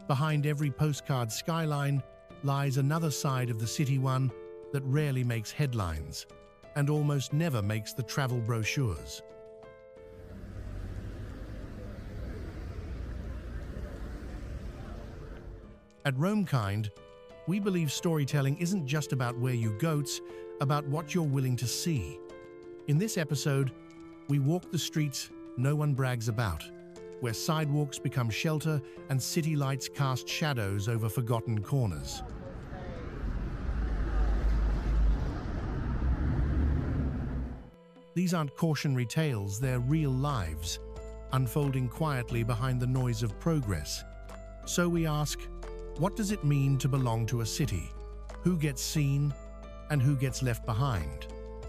Behind every postcard skyline lies another side of the city, one that rarely makes headlines and almost never makes the travel brochures. At Roamkind, we believe storytelling isn't just about where you go, it's about what you're willing to see. In this episode, we walk the streets no one brags about, where sidewalks become shelter and city lights cast shadows over forgotten corners. These aren't cautionary tales, they're real lives, unfolding quietly behind the noise of progress. So we ask, what does it mean to belong to a city? Who gets seen and who gets left behind?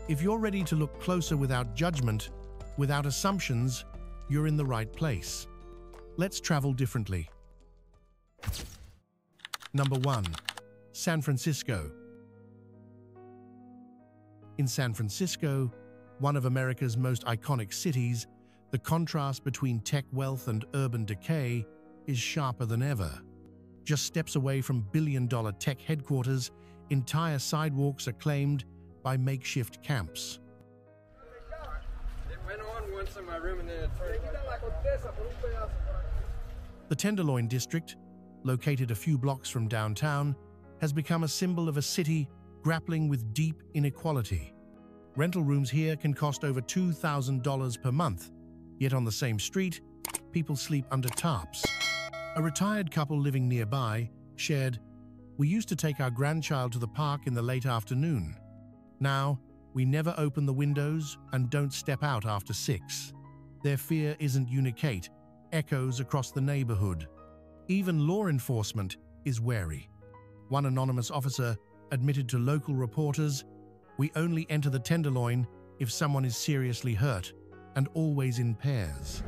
If you're ready to look closer without judgment, without assumptions, you're in the right place. Let's travel differently. Number 1. San Francisco. In San Francisco, one of America's most iconic cities, the contrast between tech wealth and urban decay is sharper than ever. Just steps away from billion-dollar tech headquarters, entire sidewalks are claimed by makeshift camps. It went on once in my room and then it turned. The Tenderloin District, located a few blocks from downtown, has become a symbol of a city grappling with deep inequality. Rental rooms here can cost over $2,000 per month, yet on the same street, people sleep under tarps. A retired couple living nearby shared, "We used to take our grandchild to the park in the late afternoon. Now, we never open the windows and don't step out after 6. Their fear isn't unique, echoes across the neighborhood. Even law enforcement is wary." One anonymous officer admitted to local reporters, "We only enter the Tenderloin if someone is seriously hurt, and always in pairs."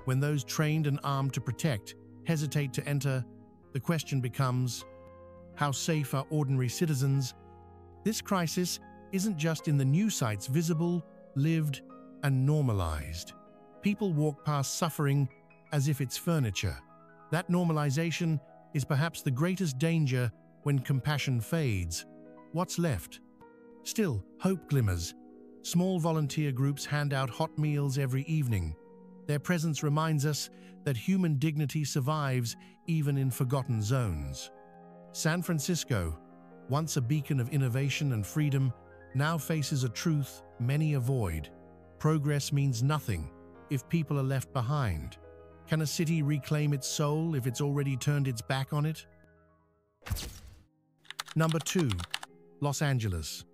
When those trained and armed to protect hesitate to enter, the question becomes, how safe are ordinary citizens? This crisis isn't just in the news sites, visible, lived, and normalized. People walk past suffering as if it's furniture. That normalization is perhaps the greatest danger when compassion fades. What's left? Still, hope glimmers. Small volunteer groups hand out hot meals every evening. Their presence reminds us that human dignity survives even in forgotten zones. San Francisco, once a beacon of innovation and freedom, now faces a truth many avoid. Progress means nothing if people are left behind. Can a city reclaim its soul if it's already turned its back on it? Number 2. Los Angeles.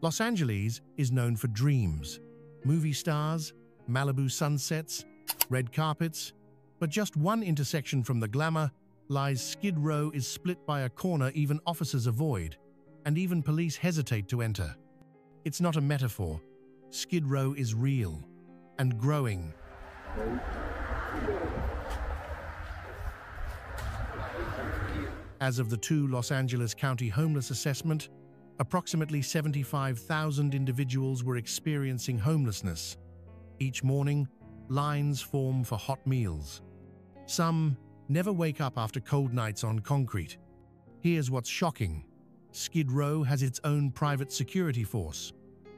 Los Angeles is known for dreams. Movie stars, Malibu sunsets, red carpets, but just one intersection from the glamour lies Skid Row is split by a corner even officers avoid, and even police hesitate to enter. It's not a metaphor. Skid Row is real and growing. As of the 2 Los Angeles County Homeless Assessment, approximately 75,000 individuals were experiencing homelessness. Each morning, lines form for hot meals. Some never wake up after cold nights on concrete. Here's what's shocking. Skid Row has its own private security force,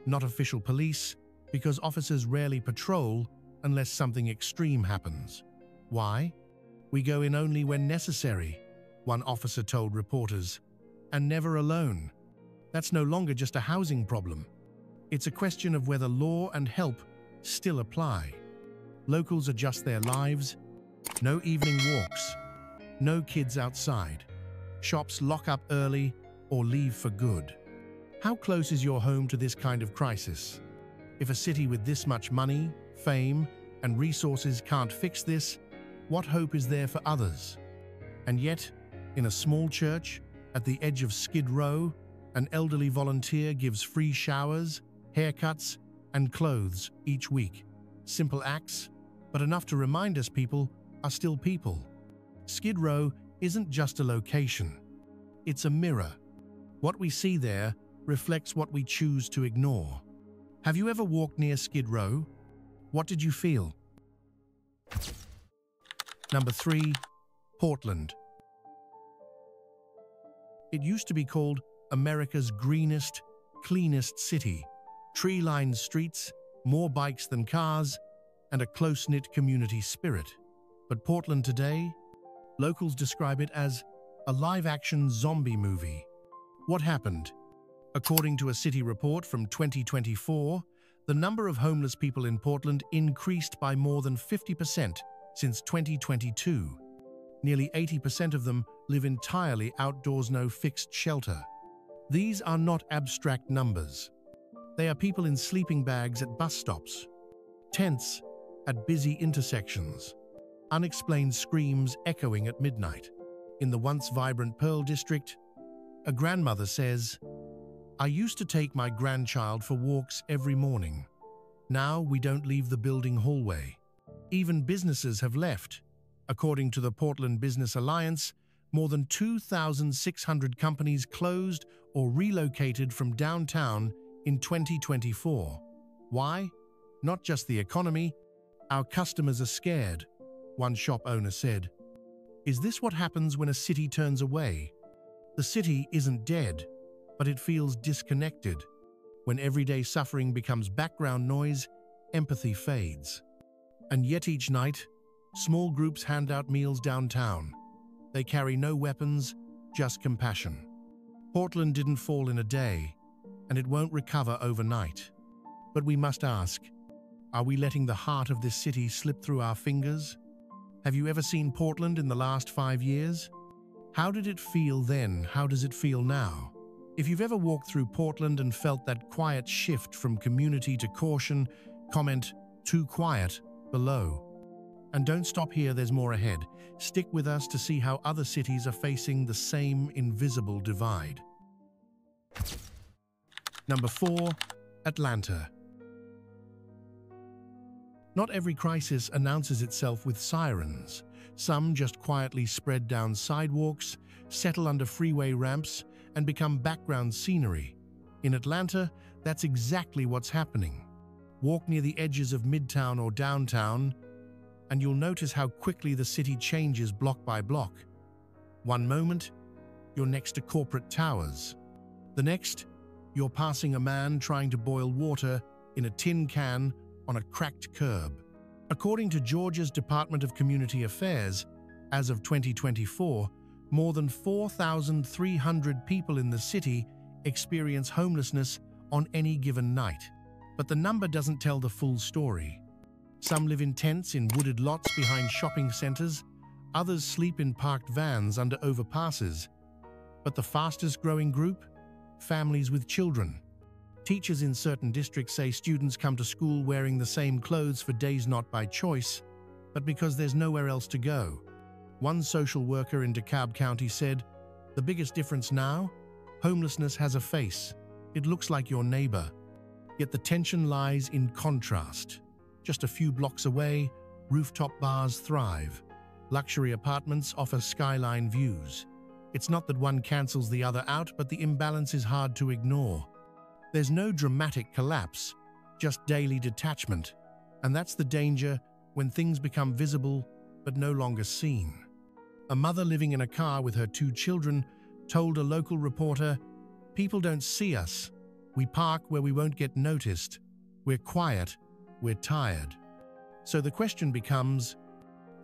not official police, because officers rarely patrol unless something extreme happens. Why? "We go in only when necessary," one officer told reporters, "and never alone." That's no longer just a housing problem. It's a question of whether law and help still apply. Locals adjust their lives. No evening walks. No kids outside. Shops lock up early or leave for good. How close is your home to this kind of crisis? If a city with this much money, fame, and resources can't fix this, what hope is there for others? And yet, in a small church at the edge of Skid Row, an elderly volunteer gives free showers, haircuts, and clothes each week. Simple acts, but enough to remind us people are still people. Skid Row isn't just a location. It's a mirror. What we see there reflects what we choose to ignore. Have you ever walked near Skid Row? What did you feel? Number 3. Portland. It used to be called America's greenest, cleanest city. Tree-lined streets, more bikes than cars, and a close-knit community spirit. But Portland today? Locals describe it as a live-action zombie movie. What happened? According to a city report from 2024, the number of homeless people in Portland increased by more than 50% since 2022. Nearly 80% of them live entirely outdoors, no fixed shelter. These are not abstract numbers. They are people in sleeping bags at bus stops, tents at busy intersections, unexplained screams echoing at midnight. In the once vibrant Pearl District, a grandmother says, "I used to take my grandchild for walks every morning. Now we don't leave the building hallway." Even businesses have left. According to the Portland Business Alliance, more than 2,600 companies closed or relocated from downtown in 2024. Why? Not just the economy. Our customers are scared, one shop owner said. Is this what happens when a city turns away? The city isn't dead, but it feels disconnected. When everyday suffering becomes background noise, empathy fades. And yet each night, small groups hand out meals downtown. They carry no weapons, just compassion. Portland didn't fall in a day, and it won't recover overnight. But we must ask, are we letting the heart of this city slip through our fingers? Have you ever seen Portland in the last 5 years? How did it feel then? How does it feel now? If you've ever walked through Portland and felt that quiet shift from community to caution, comment "too quiet" below. And don't stop here, there's more ahead. Stick with us to see how other cities are facing the same invisible divide. Number 4. Atlanta. Not every crisis announces itself with sirens. Some just quietly spread down sidewalks, settle under freeway ramps, and become background scenery. In Atlanta, that's exactly what's happening. Walk near the edges of Midtown or downtown, and you'll notice how quickly the city changes block by block. One moment, you're next to corporate towers. The next, you're passing a man trying to boil water in a tin can on a cracked curb. According to Georgia's Department of Community Affairs, as of 2024, more than 4,300 people in the city experience homelessness on any given night. But the number doesn't tell the full story. Some live in tents in wooded lots behind shopping centers, others sleep in parked vans under overpasses. But the fastest growing group? Families with children. Teachers in certain districts say students come to school wearing the same clothes for days not by choice, but because there's nowhere else to go. One social worker in DeKalb County said, "The biggest difference now? Homelessness has a face. It looks like your neighbor." Yet the tension lies in contrast. Just a few blocks away, rooftop bars thrive. Luxury apartments offer skyline views. It's not that one cancels the other out, but the imbalance is hard to ignore. There's no dramatic collapse, just daily detachment. And that's the danger when things become visible but no longer seen. A mother living in a car with her 2 children told a local reporter, "People don't see us. We park where we won't get noticed. We're quiet. We're tired." So the question becomes,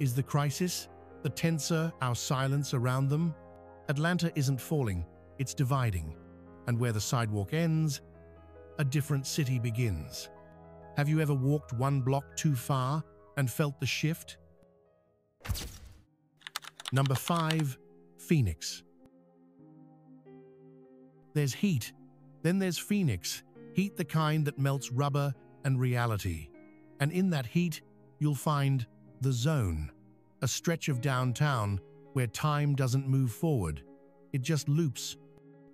is the crisis the tensor our silence around them? Atlanta isn't falling, it's dividing. And where the sidewalk ends, a different city begins. Have you ever walked 1 block too far and felt the shift? Number 5. Phoenix. There's heat, then there's Phoenix. Heat the kind that melts rubber and reality. And in that heat, you'll find the Zone, a stretch of downtown where time doesn't move forward. It just loops.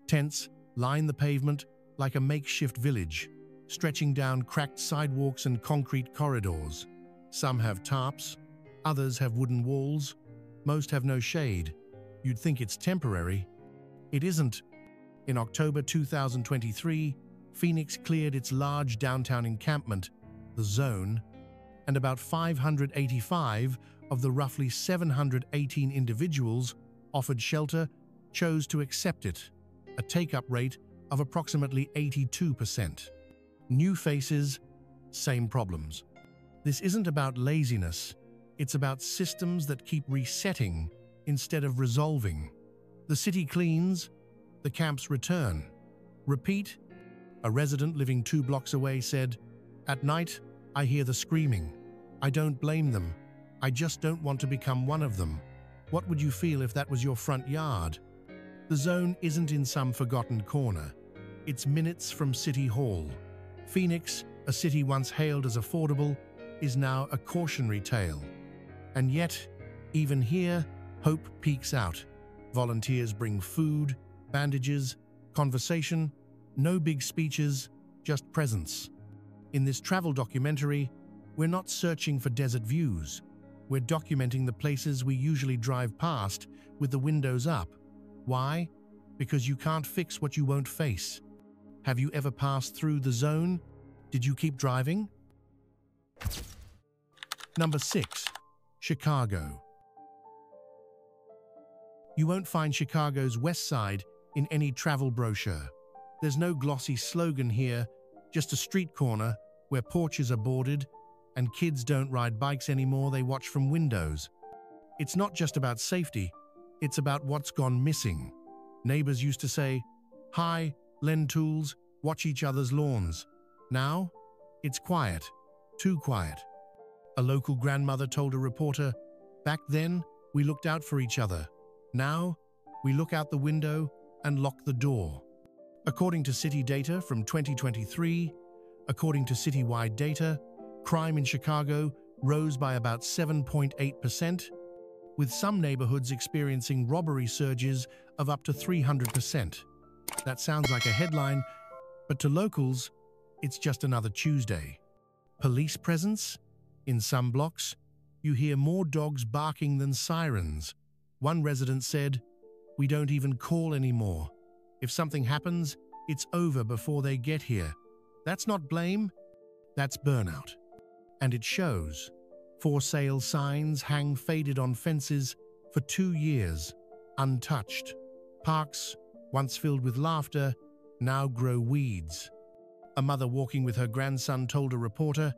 Tents line the pavement like a makeshift village, stretching down cracked sidewalks and concrete corridors. Some have tarps, others have wooden walls, most have no shade. You'd think it's temporary. It isn't. In October 2023, Phoenix cleared its large downtown encampment, the Zone, and about 585 of the roughly 718 individuals offered shelter chose to accept it, a take-up rate of approximately 82%. New faces, same problems. This isn't about laziness, it's about systems that keep resetting instead of resolving. The city cleans, the camps return. Repeat. A resident living 2 blocks away said, "At night, I hear the screaming. I don't blame them. I just don't want to become one of them." What would you feel if that was your front yard? The Zone isn't in some forgotten corner. It's minutes from City Hall. Phoenix, a city once hailed as affordable, is now a cautionary tale. And yet, even here, hope peeks out. Volunteers bring food, bandages, conversation, no big speeches, just presence. In this travel documentary, we're not searching for desert views. We're documenting the places we usually drive past with the windows up. Why? Because you can't fix what you won't face. Have you ever passed through the Zone? Did you keep driving? Number 6. Chicago. You won't find Chicago's West Side in any travel brochure. There's no glossy slogan here, just a street corner where porches are boarded and kids don't ride bikes anymore, they watch from windows. It's not just about safety, it's about what's gone missing. Neighbors used to say, "Hi, lend tools, watch each other's lawns." Now, it's quiet, too quiet. A local grandmother told a reporter, "Back then, we looked out for each other. Now, we look out the window and lock the door." According to city data from 2023, according to citywide data, crime in Chicago rose by about 7.8%, with some neighborhoods experiencing robbery surges of up to 300%. That sounds like a headline, but to locals, it's just another Tuesday. Police presence? In some blocks, you hear more dogs barking than sirens. One resident said, "We don't even call anymore. If something happens, it's over before they get here." That's not blame, that's burnout. And it shows. For sale signs hang faded on fences for 2 years, untouched. Parks, once filled with laughter, now grow weeds. A mother walking with her grandson told a reporter,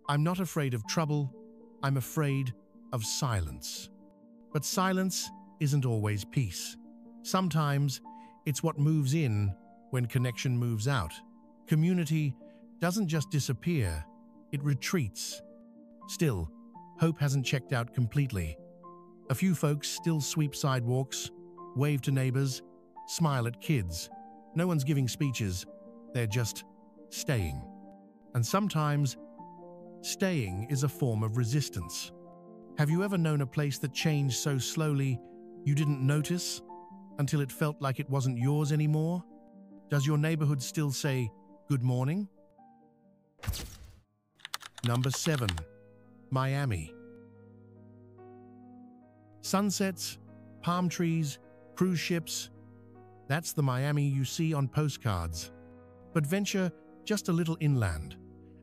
"I'm not afraid of trouble, I'm afraid of silence." But silence isn't always peace. Sometimes it's what moves in when connection moves out. Community doesn't just disappear, it retreats. Still, hope hasn't checked out completely. A few folks still sweep sidewalks, wave to neighbors, smile at kids. No one's giving speeches, they're just staying. And sometimes, staying is a form of resistance. Have you ever known a place that changed so slowly you didn't notice until it felt like it wasn't yours anymore? Does your neighborhood still say, "Good morning"? Number 7. Miami. Sunsets, palm trees, cruise ships. That's the Miami you see on postcards. But venture just a little inland,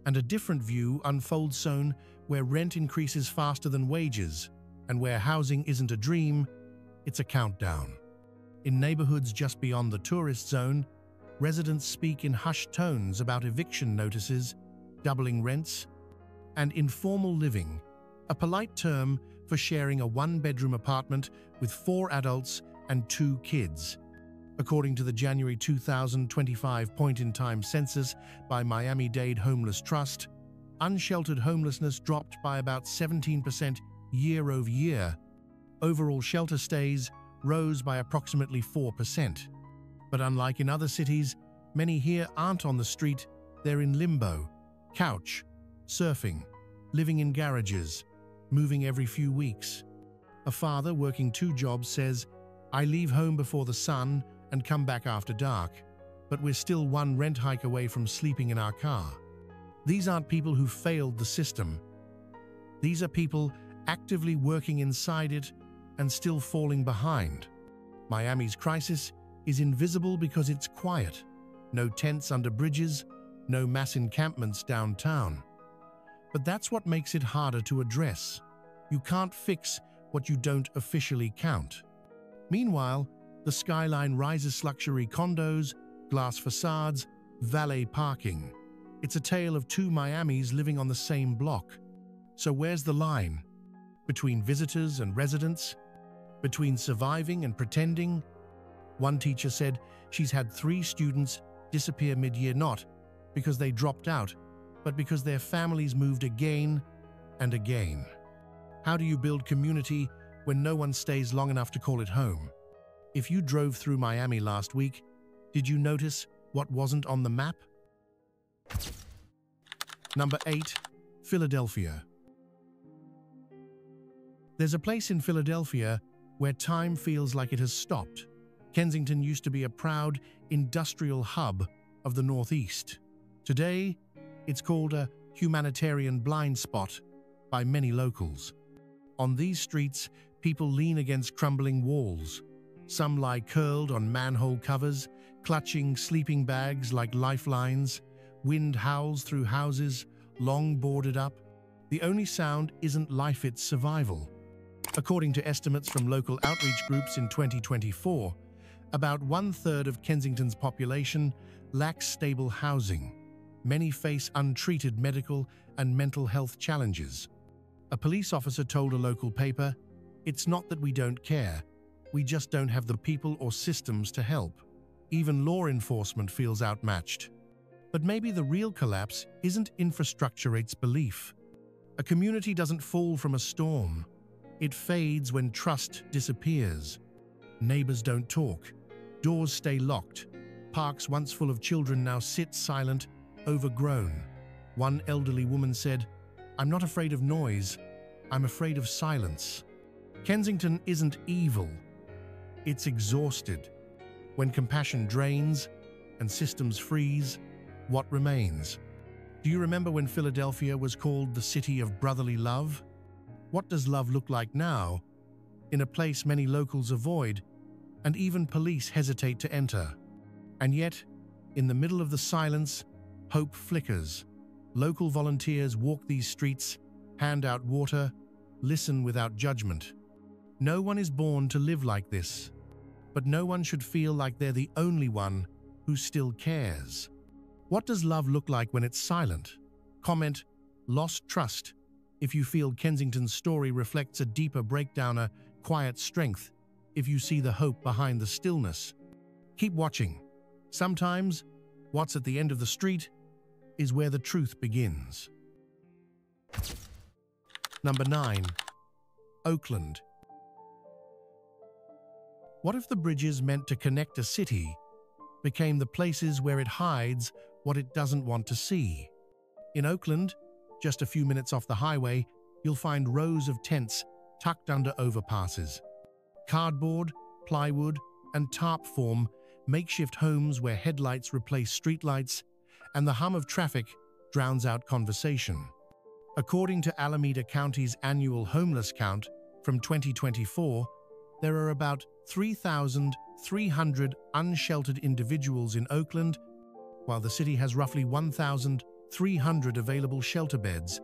and a different view unfolds zone where rent increases faster than wages, and where housing isn't a dream, it's a countdown. In neighborhoods just beyond the tourist zone, residents speak in hushed tones about eviction notices, doubling rents, and informal living, a polite term for sharing a 1-bedroom apartment with 4 adults and 2 kids. According to the January 2025 point-in-time census by Miami-Dade Homeless Trust, unsheltered homelessness dropped by about 17% year over year. Overall shelter stays rose by approximately 4%. But unlike in other cities, many here aren't on the street, they're in limbo, couch, surfing, living in garages, moving every few weeks. A father working 2 jobs says, "I leave home before the sun and come back after dark, but we're still 1 rent hike away from sleeping in our car." These aren't people who failed the system. These are people actively working inside it and still falling behind. Miami's crisis is invisible because it's quiet. No tents under bridges, no mass encampments downtown. But that's what makes it harder to address. You can't fix what you don't officially count. Meanwhile, the skyline rises: luxury condos, glass facades, valet parking. It's a tale of two Miamis living on the same block. So where's the line? Between visitors and residents? Between surviving and pretending? One teacher said she's had 3 students disappear mid-year, not because they dropped out, but because their families moved again and again. How do you build community when no one stays long enough to call it home? If you drove through Miami last week, did you notice what wasn't on the map? Number 8. Philadelphia. There's a place in Philadelphia where time feels like it has stopped. Kensington used to be a proud industrial hub of the Northeast. Today, it's called a humanitarian blind spot by many locals. On these streets, people lean against crumbling walls. Some lie curled on manhole covers, clutching sleeping bags like lifelines. Wind howls through houses, long boarded up. The only sound isn't life, it's survival. According to estimates from local outreach groups in 2024, about 1/3 of Kensington's population lacks stable housing. Many face untreated medical and mental health challenges. A police officer told a local paper, "It's not that we don't care, we just don't have the people or systems to help." Even law enforcement feels outmatched. But maybe the real collapse isn't infrastructure, it's belief. A community doesn't fall from a storm. It fades when trust disappears. Neighbors don't talk. Doors stay locked. Parks once full of children now sit silent, overgrown. One elderly woman said, "I'm not afraid of noise, I'm afraid of silence." Kensington isn't evil. It's exhausted. When compassion drains and systems freeze, what remains? Do you remember when Philadelphia was called the city of brotherly love? What does love look like now, in a place many locals avoid, and even police hesitate to enter? And yet, in the middle of the silence, hope flickers. Local volunteers walk these streets, hand out water, listen without judgment. No one is born to live like this, but no one should feel like they're the only one who still cares. What does love look like when it's silent? Comment, "Lost trust," if you feel Kensington's story reflects a deeper breakdown, a quiet strength, if you see the hope behind the stillness. Keep watching. Sometimes, what's at the end of the street is where the truth begins. Number 9. Oakland. What if the bridges meant to connect a city became the places where it hides what it doesn't want to see? In Oakland, just a few minutes off the highway, you'll find rows of tents tucked under overpasses. Cardboard, plywood, and tarp form makeshift homes where headlights replace streetlights and the hum of traffic drowns out conversation. According to Alameda County's annual homeless count from 2024, there are about 3,300 unsheltered individuals in Oakland, while the city has roughly 1,300 available shelter beds,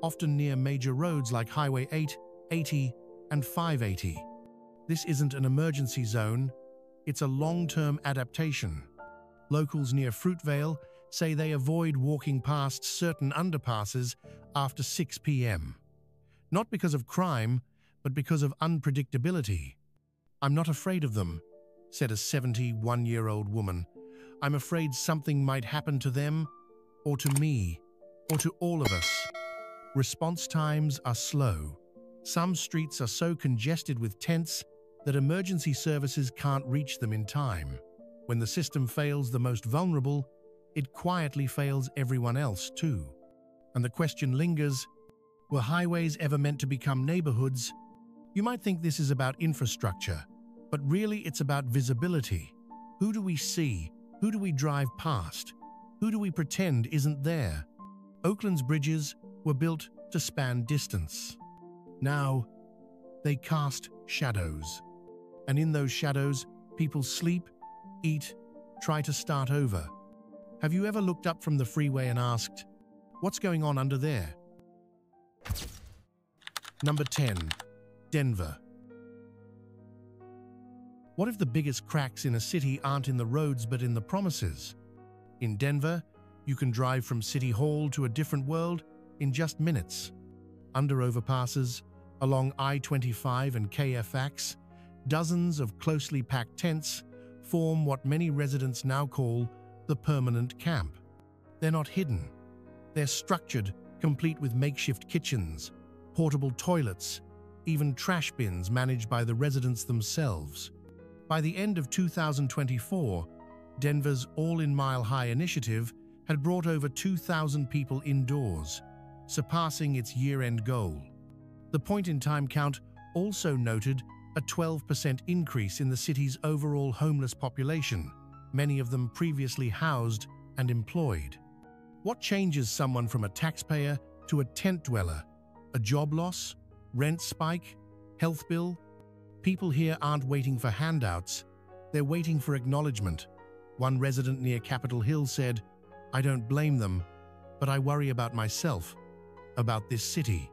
often near major roads like Highway 8, 80, and 580. This isn't an emergency zone, it's a long-term adaptation. Locals near Fruitvale say they avoid walking past certain underpasses after 6 p.m. Not because of crime, but because of unpredictability. "I'm not afraid of them," said a 71-year-old woman. "I'm afraid something might happen to them, or to me, or to all of us." Response times are slow. Some streets are so congested with tents that emergency services can't reach them in time. When the system fails the most vulnerable, it quietly fails everyone else too. And the question lingers, were highways ever meant to become neighborhoods? You might think this is about infrastructure, but really it's about visibility. Who do we see? Who do we drive past? Who do we pretend isn't there? Oakland's bridges were built to span distance. Now, they cast shadows. And in those shadows, people sleep, eat, try to start over. Have you ever looked up from the freeway and asked, what's going on under there? Number 10. Denver. What if the biggest cracks in a city aren't in the roads but in the promises? In Denver, you can drive from City Hall to a different world in just minutes. Under overpasses, along I-25 and KFX, dozens of closely packed tents form what many residents now call the permanent camp. They're not hidden. They're structured, complete with makeshift kitchens, portable toilets, even trash bins managed by the residents themselves. By the end of 2024, Denver's All-in-Mile High initiative had brought over 2,000 people indoors, surpassing its year-end goal. The point-in-time count also noted a 12% increase in the city's overall homeless population, many of them previously housed and employed. What changes someone from a taxpayer to a tent dweller? A job loss? Rent spike? Health bill? People here aren't waiting for handouts, they're waiting for acknowledgement. One resident near Capitol Hill said, "I don't blame them, but I worry about myself, about this city."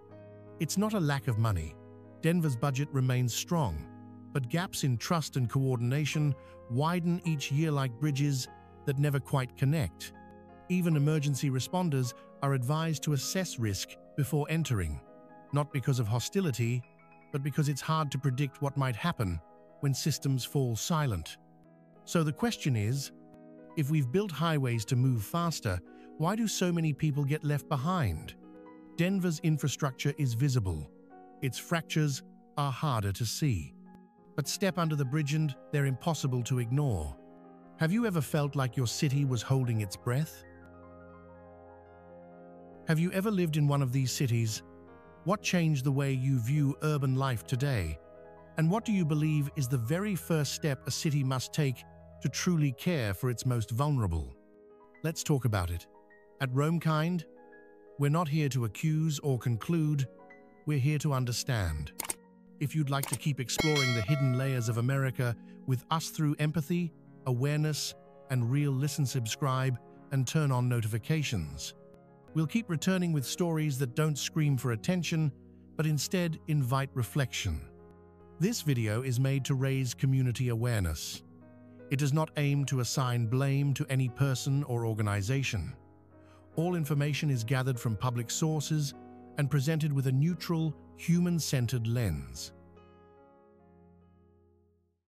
It's not a lack of money. Denver's budget remains strong, but gaps in trust and coordination widen each year like bridges that never quite connect. Even emergency responders are advised to assess risk before entering, not because of hostility, but because it's hard to predict what might happen when systems fall silent. So the question is, if we've built highways to move faster, why do so many people get left behind? Denver's infrastructure is visible. Its fractures are harder to see. But step under the bridge and they're impossible to ignore. Have you ever felt like your city was holding its breath? Have you ever lived in one of these cities? What changed the way you view urban life today? And what do you believe is the very first step a city must take to truly care for its most vulnerable? Let's talk about it. At Romekind, we're not here to accuse or conclude, we're here to understand. If you'd like to keep exploring the hidden layers of America with us through empathy, awareness, and real listen, subscribe and turn on notifications. We'll keep returning with stories that don't scream for attention, but instead invite reflection. This video is made to raise community awareness. It does not aim to assign blame to any person or organization. All information is gathered from public sources and presented with a neutral, human-centered lens.